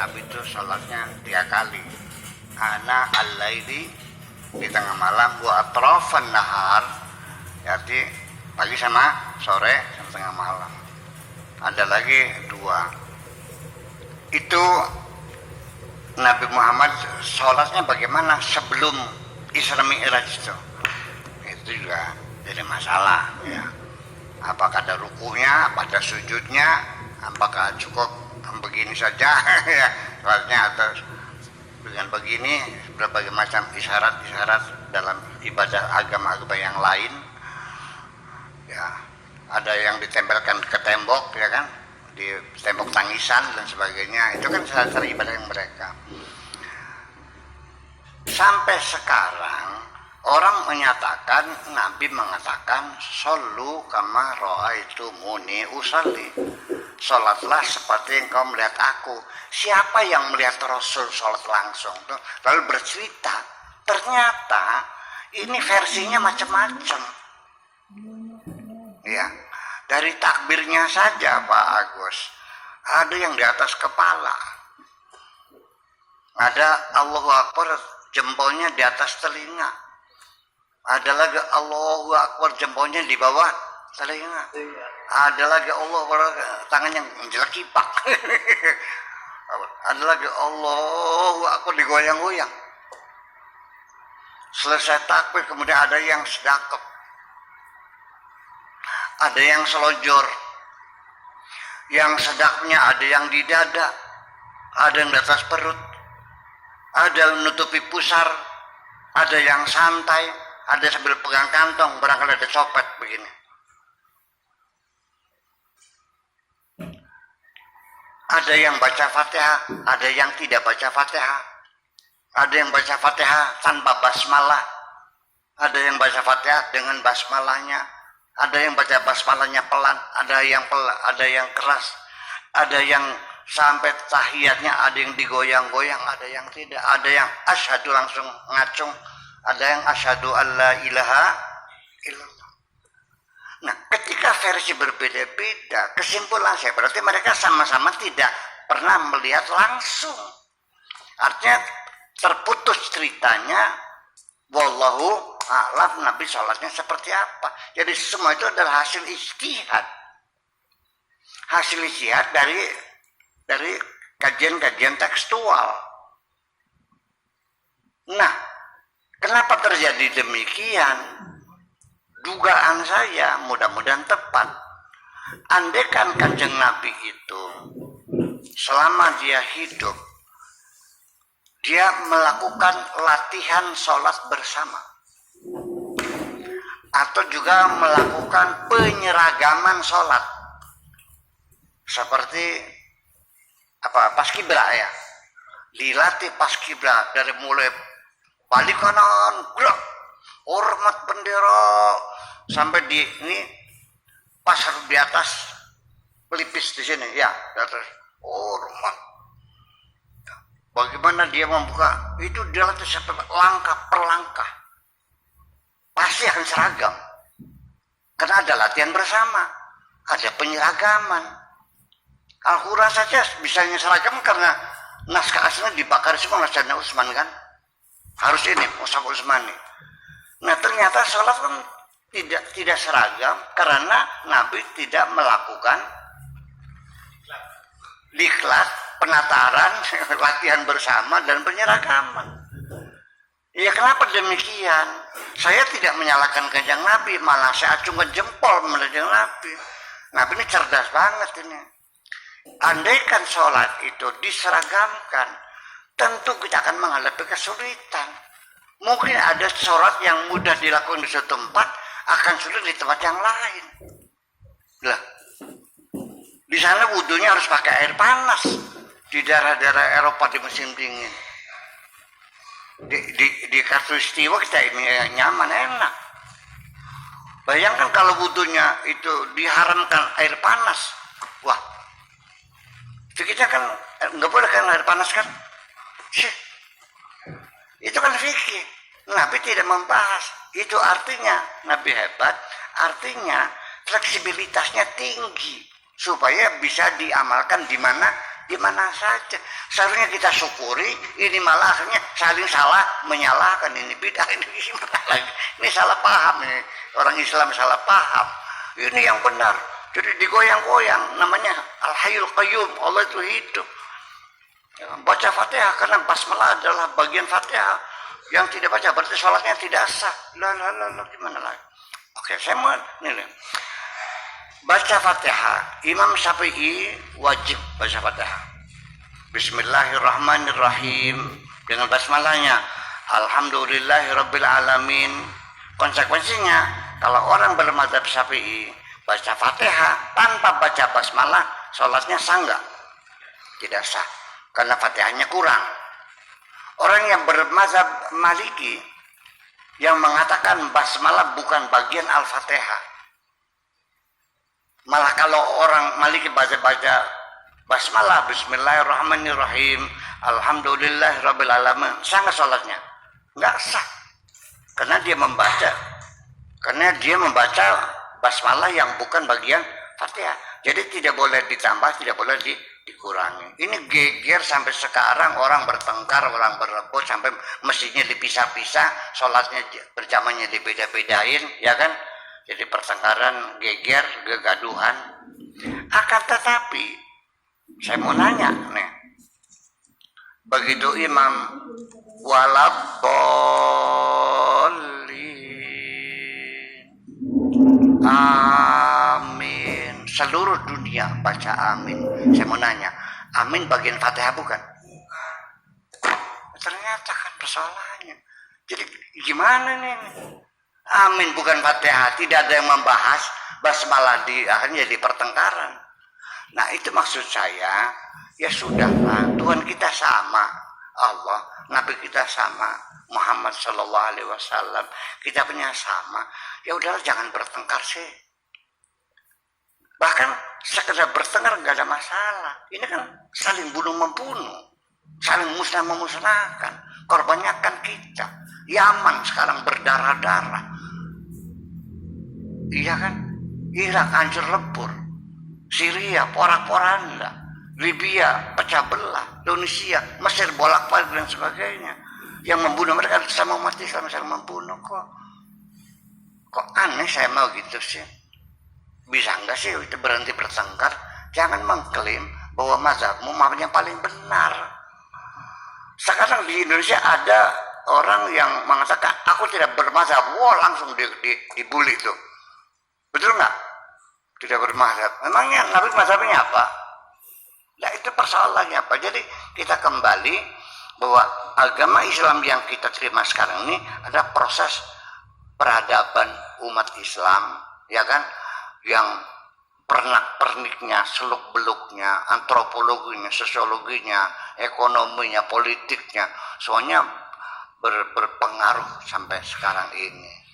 Nabi itu sholatnya 3 kali. Ana al-laili di tengah malam, wa atrafan nahar, jadi pagi sama sore sama tengah malam. Ada lagi 2. Itu Nabi Muhammad sholatnya bagaimana sebelum Isra Mi'raj itu juga jadi masalah ya. Apakah ada rukunya, apa ada sujudnya, apakah cukup begini saja ya sholatnya, atau dengan begini, berbagai macam isyarat-isyarat dalam ibadah agama-agama yang lain ya. Ada yang ditempelkan ke tembok ya kan, di tembok tangisan dan sebagainya, itu kan cara ibadah yang mereka. Sampai sekarang orang menyatakan, Nabi mengatakan, "Shollu kama ra'aitumuni usalli." Sholatlah seperti yang kau melihat aku. Siapa yang melihat Rasul sholat langsung? Lalu bercerita, ternyata ini versinya macam-macam. Ya, dari takbirnya saja Pak Agus, ada yang di atas kepala, ada Allahu Akbar jempolnya di atas telinga, ada lagi Allahu Akbar jempolnya di bawah telinga, ada lagi Allahu Akbar tangannya menjelek kipak, ada lagi Allahu Akbar digoyang-goyang. Selesai takbir kemudian ada yang sedekap, ada yang selonjor, yang sedaknya ada yang di dada, ada yang di atas perut, ada yang menutupi pusar, ada yang santai, ada sambil pegang kantong, barangkali ada copet begini. Ada yang baca Fatihah, ada yang tidak baca Fatihah, ada yang baca Fatihah tanpa basmalah, ada yang baca Fatihah dengan basmalahnya, ada yang baca basmalahnya pelan, ada yang keras, ada yang sampai tahiyatnya ada yang digoyang-goyang, ada yang tidak, ada yang asyhadu langsung ngacung, ada yang asyhadu alla ilaha illallah. Nah, ketika versi berbeda-beda, kesimpulan saya berarti mereka sama-sama tidak pernah melihat langsung. Artinya terputus ceritanya, wallahu a'lam Nabi sholatnya seperti apa. Jadi semua itu adalah hasil ijtihad. Hasil ijtihad dari kajian-kajian tekstual. Nah, kenapa terjadi demikian? Dugaan saya mudah-mudahan tepat. Andaikan Kanjeng Nabi itu selama dia hidup, dia melakukan latihan sholat bersama, atau juga melakukan penyeragaman sholat seperti paskibra ya, dilatih paskibra dari mulai balik kanan gerak, hormat bendera, sampai di ini pas di atas pelipis di sini ya, di atas hormat. Bagaimana dia membuka itu, dia latih langkah per langkah, pasti akan seragam karena ada latihan bersama, ada penyeragaman. Al-Quran saja bisanya seragam karena naskah aslinya dibakar semua oleh Sayyidina Utsman kan, harus ini Mushaf Utsmani. Nah, ternyata sholat kan tidak seragam karena Nabi tidak melakukan diklat, penataran, latihan bersama dan penyeragaman. Ya, kenapa demikian? Saya tidak menyalahkan Kanjeng Nabi, malah saya acungkan jempol menjadi Nabi. Nabi ini cerdas banget ini. Andaikan sholat itu diseragamkan, tentu kita akan menghadapi kesulitan. Mungkin ada sholat yang mudah dilakukan di suatu tempat, akan sulit di tempat yang lain. Lah, di sana wudhunya harus pakai air panas, di daerah-daerah Eropa di musim dingin. Di Katulistiwa kita ini nyaman, enak. Bayangkan kalau wudhunya itu diharamkan air panas, wah, fikirnya kan nggak boleh kan air panas kan? Itu kan fikih. Nabi tidak membahas. Itu artinya Nabi hebat, artinya fleksibilitasnya tinggi supaya bisa diamalkan di mana Gimana saja. Seharusnya kita syukuri, ini malah akhirnya saling salah menyalahkan. Ini bidah, ini gimana lagi. Ini salah paham ini. Orang Islam salah paham. Ini yang benar. Jadi digoyang-goyang. Namanya Al-Hayyul Qayyum. Allah itu hidup. Baca Fatihah karena basmalah adalah bagian Fatihah. Yang tidak baca berarti sholatnya tidak sah. Lah gimana lagi? Oke, saya mau nih. Baca Fatihah, Imam Syafi'i wajib baca Fatihah. Bismillahirrahmanirrahim dengan basmalahnya. Alhamdulillahirabbil alamin. Konsekuensinya kalau orang bermadzhab Syafi'i baca Fatihah tanpa baca basmalah, sholatnya sah enggak? Tidak sah. Karena Fatihahnya kurang. Orang yang bermazhab Maliki yang mengatakan basmalah bukan bagian Al-Fatihah. Malah kalau orang Maliki baca basmalah, Bismillahirrahmanirrahim, Alhamdulillahirabbil alamin, sah nggak sholatnya? Nggak sah. Karena dia membaca basmalah yang bukan bagian Fatihah. Jadi tidak boleh ditambah, tidak boleh dikurangi. Ini geger sampai sekarang, orang bertengkar, orang berebut sampai mestinya dipisah-pisah, sholatnya berjamaahnya dibeda-bedain, ya kan? Jadi pertengkaran, geger, kegaduhan. Akan tetapi saya mau nanya nih, begitu imam waladdallin, amin, seluruh dunia baca amin. Saya mau nanya, amin bagian Fatihah bukan? Ternyata kan persoalannya. Jadi gimana nih? Amin bukan Fatihah, tidak ada yang membahas basmalah, akhirnya jadi pertengkaran. Nah itu maksud saya, ya sudahlah, Tuhan kita sama, Allah, Nabi kita sama, Muhammad Sallallahu Alaihi Wasallam, kita punya sama. Ya udahlah, jangan bertengkar sih. Bahkan sekedar bertengkar nggak ada masalah. Ini kan saling bunuh membunuh, saling musnah memusnahkan. Korbannya kan kita. Yaman sekarang berdarah-darah. Iya kan? Irak hancur lebur. Syria porak-poranda. Libya pecah belah. Indonesia, Mesir bolak-balik dan sebagainya. Yang membunuh mereka sama umat Islam saling membunuh kok. Kok aneh saya mau gitu sih. Bisa enggak sih itu berhenti bertengkar? Jangan mengklaim bahwa mazhabmu yang paling benar. Sekarang di Indonesia ada orang yang mengatakan aku tidak bermazhab, wah langsung dibully tuh. Betul nggak? Tidak bermazhab. Memangnya Nabi mazhabnya apa? Nah itu persoalannya apa? Jadi kita kembali bahwa agama Islam yang kita terima sekarang ini ada proses peradaban umat Islam, ya kan? Yang pernak-perniknya, seluk-beluknya, antropologinya, sosiologinya, ekonominya, politiknya, semuanya berpengaruh sampai sekarang ini.